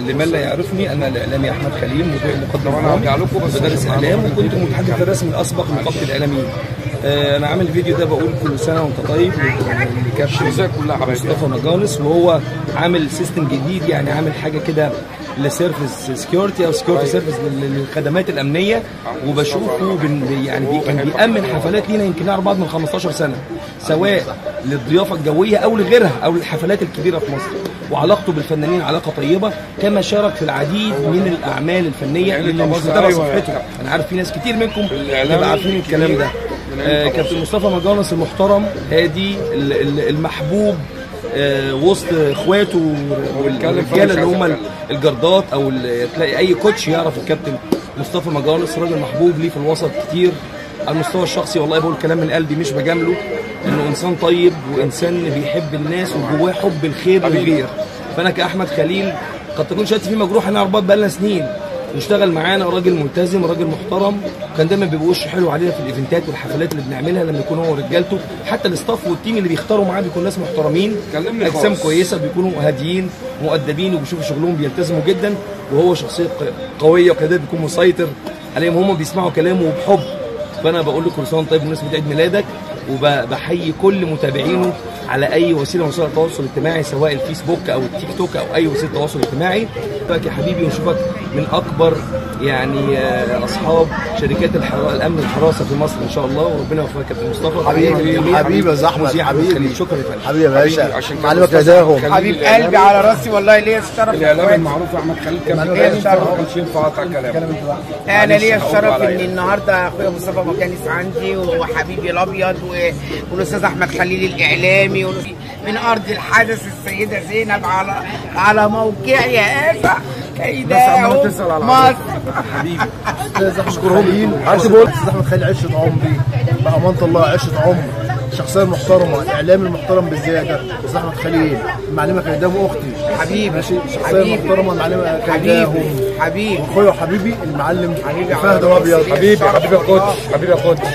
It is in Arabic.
لمن لا يعرفني انا الاعلامي احمد خليل مقدم بدرس اعلام، وكنت المتحدث الرسمي الاسبق لنقابه الاعلاميين. انا عامل الفيديو ده بقول كل سنه وانت طيب لكابتن مصطفى مجالس، وهو عامل سيستم جديد، يعني عامل حاجه كده لسيرفيس سكيورتي او سكيورتي سيرفيس للخدمات الامنيه، وبشوفه يعني كان بيامن حفلات لينا يمكن نعرف بعض من 15 سنه، سواء للضيافه الجويه او لغيرها او للحفلات الكبيره في مصر، وعلاقته بالفنانين علاقه طيبه، كما شارك في العديد من الاعمال الفنيه اللي مش متابع صفحته. انا عارف في ناس كتير منكم بيبقى عارفين الكلام ده. كابتن مصطفى مجالس المحترم هادي المحبوب وسط اخواته والرجاله اللي هم الجردات، او تلاقي اي كوتش يعرف الكابتن مصطفى مجالس، راجل محبوب ليه في الوسط كتير. على المستوى الشخصي والله بقول كلام من قلبي مش بجامله، انه انسان طيب وانسان بيحب الناس وجواه حب الخير للغير. فانا كاحمد خليل قد تكون شهادتي فيه مجروحه، انا ارباط بقالنا سنين واشتغل معانا، راجل ملتزم راجل محترم، كان دايما بيبقى وشه حلو علينا في الايفنتات والحفلات اللي بنعملها لما يكون هو ورجالته، حتى الاستاف والتيم اللي بيختاروا معاه بيكون ناس محترمين، اجسام كويسه، بيكونوا هاديين مؤدبين وبيشوفوا شغلهم بيلتزموا جدا، وهو شخصيه قويه وكده بيكون مسيطر عليهم، هم بيسمعوا كلامه وبحب. فانا بقول له كل سنه طيب بمناسبه عيد ميلادك، وبحيي كل متابعينه على اي وسيله من وسائل التواصل الاجتماعي، سواء الفيسبوك او التيك توك او اي وسيله تواصل اجتماعي. يا حبيبي ونشوفك من اكبر يعني اصحاب شركات الامن والحراسه في مصر ان شاء الله، وربنا يوفقك يا كابتن مصطفى. حبيبي يا زحمه، حبيبي شكرا يا فندم. حبيبي يا باشا، معلمك اداهم حبيب قلبي على راسي والله. ليا الشرف الاعلام المعروف احمد خليل كان ليا الشرف، مش ينفع اقطع كلامه. انا ليا الشرف ان النهارده اخويا مصطفى مجالس عندي، وحبيبي الابيض والاستاذ احمد خليل الاعلامي، من ارض الحدث السيده زينب على موقع يا افا كيداهم مصر. حبيبي استاذ احمد خليل، عايز اقول استاذ احمد خليل عشره عمري بامانه الله، عشره عمر، شخصيه محترمه، الاعلام المحترم بالزياده. استاذ احمد خليل معلمه كيداهم اختي حبيبي، ماشي، شخصيه محترمه معلمه كيداهم حبيبي، واخويا وحبيبي المعلم فهد الابيض. حبيبي يا كوتش، حبيبي يا كوتش.